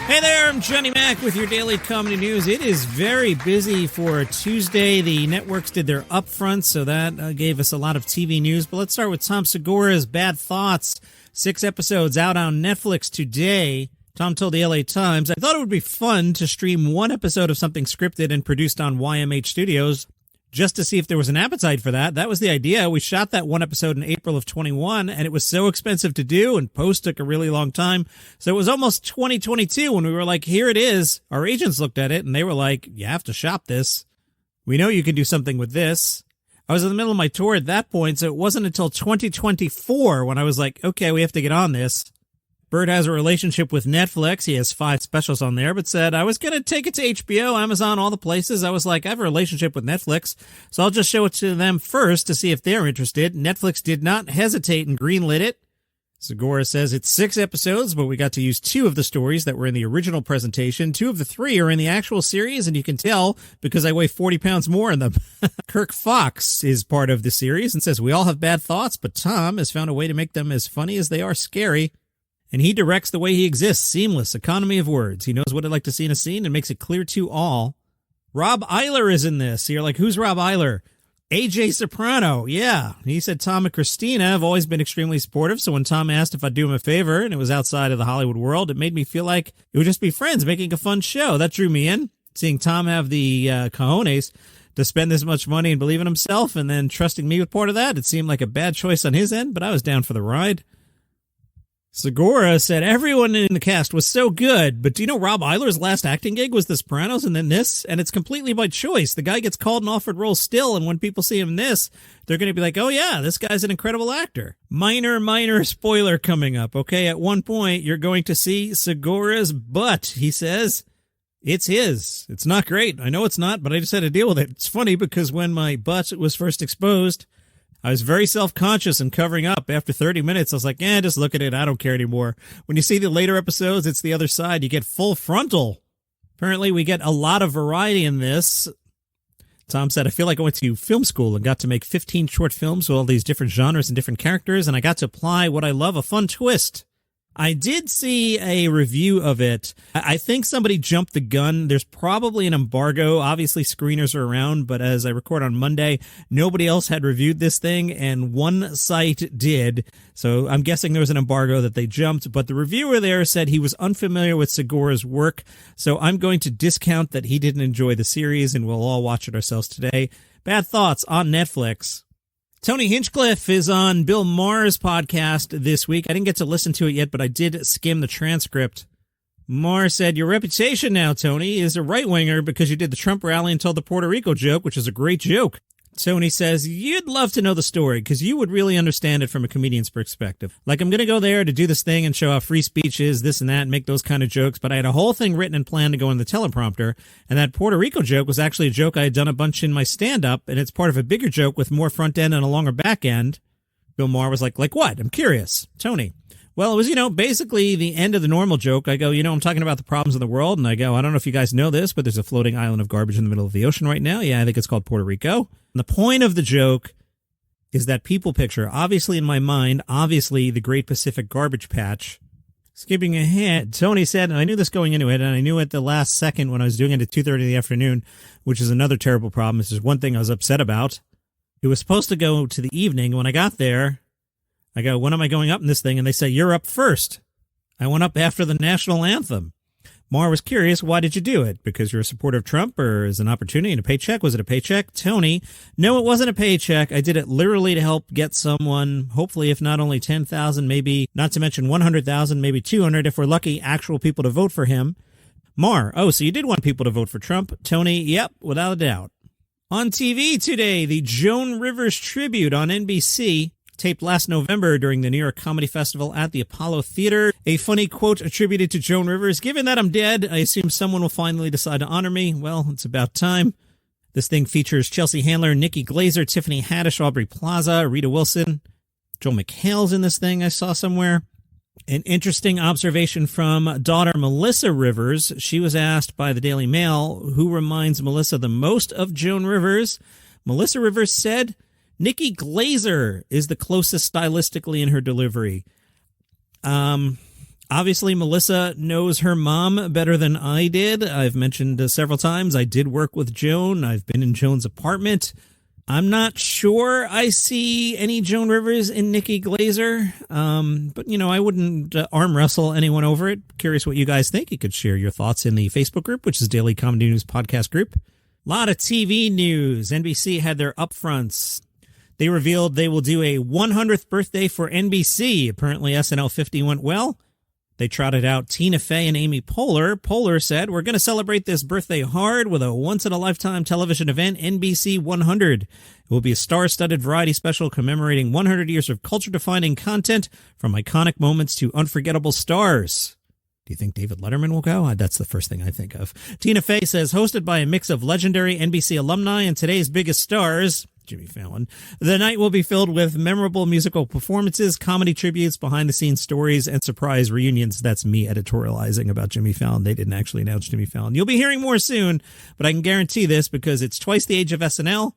Hey there, I'm Johnny Mac with your daily comedy news. It is very busy for Tuesday. The networks did their upfront, so that gave us a lot of TV news. But let's start with Tom Segura's Bad Thoughts. 6 episodes out on Netflix today. Tom told the LA Times, I thought it would be fun to stream one episode of something scripted and produced on YMH Studios just to see if there was an appetite for that. That was the idea. We shot that one episode in April of 21, and it was so expensive to do, and post took a really long time. So it was almost 2022 when we were like, here it is. Our agents looked at it, and they were like, you have to shop this. We know you can do something with this. I was in the middle of my tour at that point, so it wasn't until 2024 when I was like, okay, we have to get on this. Bird has a relationship with Netflix. He has 5 specials on there, but said, I was going to take it to HBO, Amazon, all the places. I was like, I have a relationship with Netflix, so I'll just show it to them first to see if they're interested. Netflix did not hesitate and greenlit it. Segura says it's 6 episodes, but we got to use 2 of the stories that were in the original presentation. 2 of the 3 are in the actual series, and you can tell because I weigh 40 pounds more in them. Kirk Fox is part of the series and says, we all have bad thoughts, but Tom has found a way to make them as funny as they are scary. And he directs the way he exists, seamless, economy of words. He knows what I'd like to see in a scene and makes it clear to all. Rob Eiler is in this. You're like, who's Rob Eiler? AJ Soprano, yeah. He said Tom and Christina have always been extremely supportive, so when Tom asked if I'd do him a favor, and it was outside of the Hollywood world, it made me feel like it would just be friends making a fun show. That drew me in. Seeing Tom have the cojones to spend this much money and believe in himself, and then trusting me with part of that, it seemed like a bad choice on his end, but I was down for the ride. Segura said everyone in the cast was so good, but do you know Rob Eiler's last acting gig was The Sopranos and then this? And it's completely by choice. The guy gets called and offered roles still, and when people see him in this, they're going to be like, oh yeah, this guy's an incredible actor. Minor spoiler coming up, okay? At one point, you're going to see Segura's butt. He says it's his. It's not great. I know it's not, but I just had to deal with it. It's funny because when my butt was first exposed, I was very self-conscious and covering up. After 30 minutes, I was like, just look at it. I don't care anymore. When you see the later episodes, it's the other side. You get full frontal. Apparently, we get a lot of variety in this. Tom said, I feel like I went to film school and got to make 15 short films with all these different genres and different characters, and I got to apply what I love, a fun twist. I did see a review of it. I think somebody jumped the gun. There's probably an embargo. Obviously, screeners are around, but as I record on Monday, nobody else had reviewed this thing, and one site did. So I'm guessing there was an embargo that they jumped, but the reviewer there said he was unfamiliar with Segura's work, so I'm going to discount that he didn't enjoy the series, and we'll all watch it ourselves today. Bad Thoughts on Netflix. Tony Hinchcliffe is on Bill Maher's podcast this week. I didn't get to listen to it yet, but I did skim the transcript. Maher said, your reputation now, Tony, is a right-winger because you did the Trump rally and told the Puerto Rico joke, which is a great joke. Tony says, you'd love to know the story because you would really understand it from a comedian's perspective. Like, I'm going to go there to do this thing and show how free speech is, this and that, and make those kind of jokes, but I had a whole thing written and planned to go in the teleprompter, and that Puerto Rico joke was actually a joke I had done a bunch in my stand-up, and it's part of a bigger joke with more front end and a longer back end. Bill Maher was like what? I'm curious. Tony. Well, it was, basically the end of the normal joke. I go, I'm talking about the problems in the world, and I go, I don't know if you guys know this, but there's a floating island of garbage in the middle of the ocean right now. Yeah, I think it's called Puerto Rico. And the point of the joke is that people picture, obviously in my mind, the Great Pacific Garbage Patch. Skipping ahead, Tony said, and I knew this going into it, and I knew at the last second when I was doing it at 2:30 in the afternoon, which is another terrible problem. This is one thing I was upset about. It was supposed to go to the evening. When I got there, I go, when am I going up in this thing? And they say, you're up first. I went up after the national anthem. Maher was curious, why did you do it? Because you're a supporter of Trump, or is it an opportunity and a paycheck? Was it a paycheck? Tony, no, it wasn't a paycheck. I did it literally to help get someone, hopefully, if not only 10,000, maybe, not to mention 100,000, maybe 200, if we're lucky, actual people to vote for him. Maher, so you did want people to vote for Trump. Tony, yep, without a doubt. On TV today, the Joan Rivers tribute on NBC. Taped last November during the New York Comedy Festival at the Apollo Theater. A funny quote attributed to Joan Rivers, given that I'm dead, I assume someone will finally decide to honor me. Well, it's about time. This thing features Chelsea Handler, Nikki Glaser, Tiffany Haddish, Aubrey Plaza, Rita Wilson. Joel McHale's in this thing I saw somewhere. An interesting observation from daughter Melissa Rivers. She was asked by the Daily Mail who reminds Melissa the most of Joan Rivers. Melissa Rivers said, Nikki Glaser is the closest stylistically in her delivery. Obviously, Melissa knows her mom better than I did. I've mentioned several times I did work with Joan. I've been in Joan's apartment. I'm not sure I see any Joan Rivers in Nikki Glaser, but, I wouldn't arm wrestle anyone over it. Curious what you guys think. You could share your thoughts in the Facebook group, which is Daily Comedy News Podcast Group. A lot of TV news. NBC had their upfronts. They revealed they will do a 100th birthday for NBC. Apparently SNL 50 went well. They trotted out Tina Fey and Amy Poehler. Poehler said, "We're going to celebrate this birthday hard with a once-in-a-lifetime television event, NBC 100. It will be a star-studded variety special commemorating 100 years of culture-defining content from iconic moments to unforgettable stars." Do you think David Letterman will go? That's the first thing I think of. Tina Fey says, "Hosted by a mix of legendary NBC alumni and today's biggest stars," Jimmy Fallon, "the night will be filled with memorable musical performances, comedy tributes, behind-the-scenes stories, and surprise reunions." That's me editorializing about Jimmy Fallon. They didn't actually announce Jimmy Fallon. You'll be hearing more soon, but I can guarantee this because it's twice the age of SNL.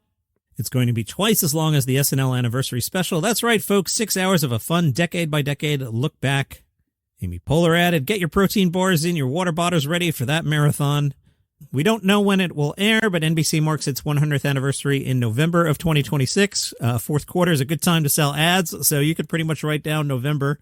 It's going to be twice as long as the SNL anniversary special. That's right, folks. 6 hours of a fun decade-by-decade look back. Amy Poehler added, "Get your protein bars in, your water bottles ready for that marathon." We don't know when it will air, but NBC marks its 100th anniversary in November of 2026. Fourth quarter is a good time to sell ads, so you could pretty much write down November.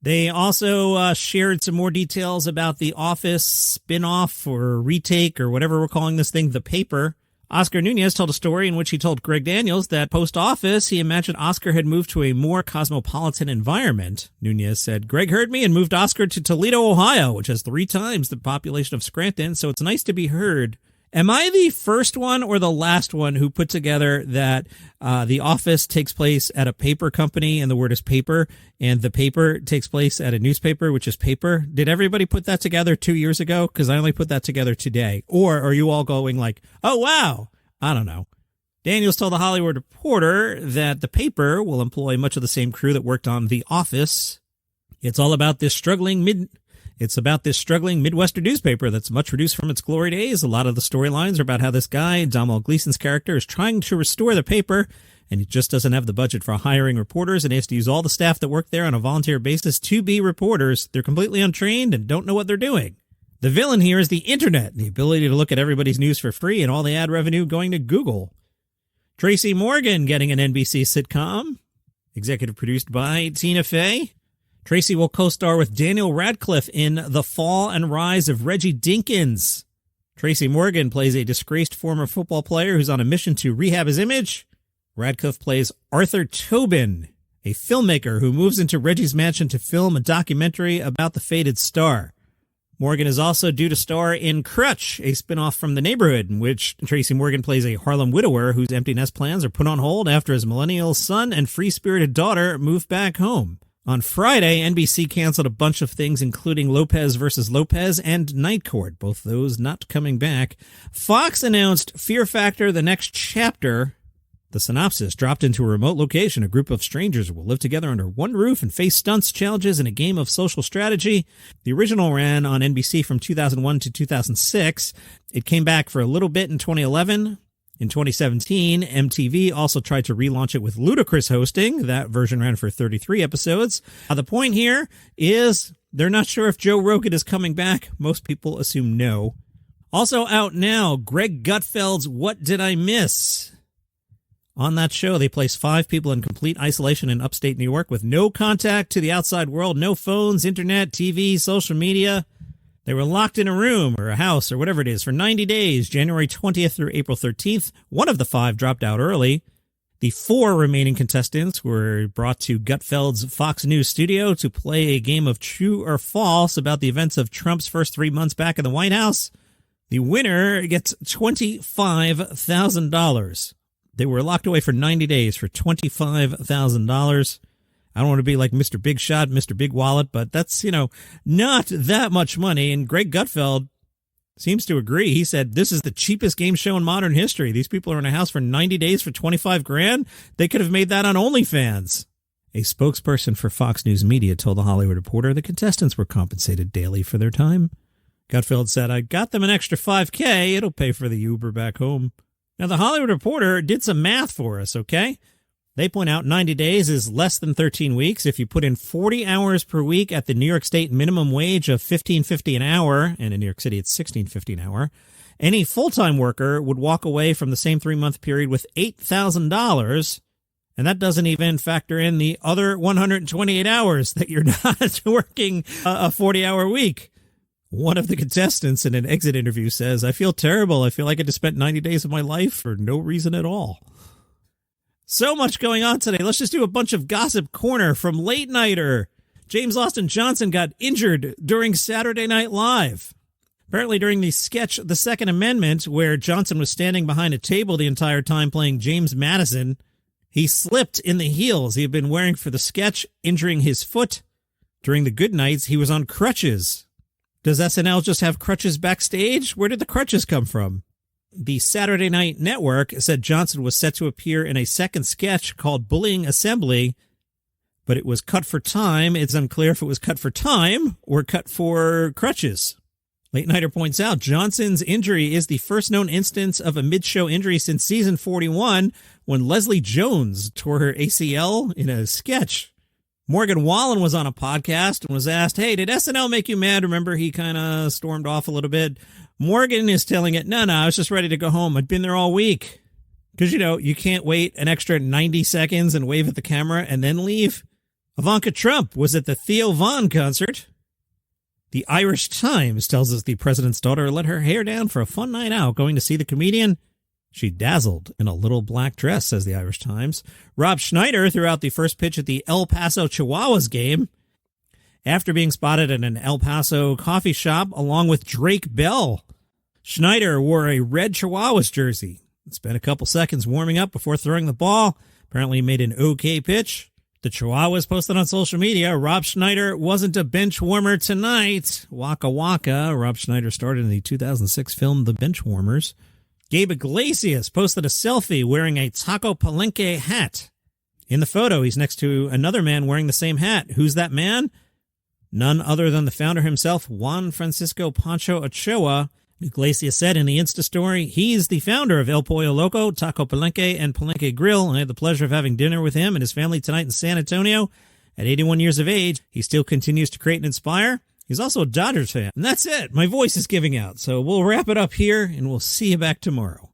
They also shared some more details about the Office spinoff or retake or whatever we're calling this thing, The Paper. Oscar Nunez told a story in which he told Greg Daniels that post-Office, he imagined Oscar had moved to a more cosmopolitan environment. Nunez said, "Greg heard me and moved Oscar to Toledo, Ohio, which has 3 times the population of Scranton, so it's nice to be heard." Am I the first one or the last one who put together that The Office takes place at a paper company and the word is paper, and The Paper takes place at a newspaper, which is paper? Did everybody put that together 2 years ago? Because I only put that together today. Or are you all going like, oh, wow? I don't know. Daniels told the Hollywood Reporter that The Paper will employ much of the same crew that worked on The Office. It's about this struggling Midwestern newspaper that's much reduced from its glory days. A lot of the storylines are about how this guy, Domhnall Gleeson's character, is trying to restore the paper, and he just doesn't have the budget for hiring reporters, and he has to use all the staff that work there on a volunteer basis to be reporters. They're completely untrained and don't know what they're doing. The villain here is the internet, the ability to look at everybody's news for free and all the ad revenue going to Google. Tracy Morgan getting an NBC sitcom, executive produced by Tina Fey. Tracy will co-star with Daniel Radcliffe in The Fall and Rise of Reggie Dinkins. Tracy Morgan plays a disgraced former football player who's on a mission to rehab his image. Radcliffe plays Arthur Tobin, a filmmaker who moves into Reggie's mansion to film a documentary about the faded star. Morgan is also due to star in Crutch, a spinoff from The Neighborhood, in which Tracy Morgan plays a Harlem widower whose empty nest plans are put on hold after his millennial son and free-spirited daughter move back home. On Friday, NBC canceled a bunch of things, including Lopez vs. Lopez and Night Court, both those not coming back. Fox announced Fear Factor: The Next Chapter. The synopsis: dropped into a remote location, a group of strangers will live together under one roof and face stunts, challenges, and a game of social strategy. The original ran on NBC from 2001 to 2006. It came back for a little bit in 2011. In 2017, MTV also tried to relaunch it with Ludacris hosting. That version ran for 33 episodes. The point here is they're not sure if Joe Rogan is coming back. Most people assume no. Also out now, Greg Gutfeld's What Did I Miss? On that show, they place 5 people in complete isolation in upstate New York with no contact to the outside world, no phones, internet, TV, social media. They were locked in a room or a house or whatever it is for 90 days, January 20th through April 13th. One of the 5 dropped out early. The 4 remaining contestants were brought to Gutfeld's Fox News studio to play a game of true or false about the events of Trump's first 3 months back in the White House. The winner gets $25,000. They were locked away for 90 days for $25,000. I don't want to be like Mr. Big Shot, Mr. Big Wallet, but that's, not that much money. And Greg Gutfeld seems to agree. He said, this is the cheapest game show in modern history. These people are in a house for 90 days for $25,000. They could have made that on OnlyFans. A spokesperson for Fox News Media told the Hollywood Reporter the contestants were compensated daily for their time. Gutfeld said, I got them an extra $5,000. It'll pay for the Uber back home. Now, the Hollywood Reporter did some math for us, okay? They point out 90 days is less than 13 weeks. If you put in 40 hours per week at the New York State minimum wage of $15.50 an hour, and in New York City it's $16.50 an hour, any full-time worker would walk away from the same 3-month period with $8,000, and that doesn't even factor in the other 128 hours that you're not working a 40-hour week. One of the contestants in an exit interview says, "I feel terrible. I feel like I just spent 90 days of my life for no reason at all." So much going on today. Let's just do a bunch of gossip corner from Late Nighter. James Austin Johnson got injured during Saturday Night Live. Apparently during the sketch The Second Amendment, where Johnson was standing behind a table the entire time playing James Madison, he slipped in the heels he had been wearing for the sketch, injuring his foot. During the good nights, he was on crutches. Does SNL just have crutches backstage? Where did the crutches come from? The Saturday Night Network said Johnson was set to appear in a second sketch called Bullying Assembly, but it was cut for time. It's unclear if it was cut for time or cut for crutches. Late Nighter points out Johnson's injury is the first known instance of a mid-show injury since season 41, when Leslie Jones tore her ACL in a sketch. Morgan Wallen was on a podcast and was asked, "Hey, did SNL make you mad?" Remember, he kind of stormed off a little bit. Morgan is telling it, no, I was just ready to go home. I'd been there all week. Because, you can't wait an extra 90 seconds and wave at the camera and then leave. Ivanka Trump was at the Theo Von concert. The Irish Times tells us the president's daughter let her hair down for a fun night out going to see the comedian. She dazzled in a little black dress, says the Irish Times. Rob Schneider threw out the first pitch at the El Paso Chihuahuas game after being spotted at an El Paso coffee shop along with Drake Bell. Schneider wore a red Chihuahuas jersey. Spent a couple seconds warming up before throwing the ball. Apparently made an okay pitch. The Chihuahuas posted on social media, Rob Schneider wasn't a bench warmer tonight. Waka waka. Rob Schneider starred in the 2006 film The Benchwarmers. Gabe Iglesias posted a selfie wearing a Taco Palenque hat. In the photo, he's next to another man wearing the same hat. Who's that man? None other than the founder himself, Juan Francisco Pancho Ochoa. Iglesias said in the Insta story, he's the founder of El Pollo Loco, Taco Palenque, and Palenque Grill. I had the pleasure of having dinner with him and his family tonight in San Antonio. At 81 years of age, he still continues to create and inspire. He's also a Dodgers fan. And that's it. My voice is giving out. So we'll wrap it up here, and we'll see you back tomorrow.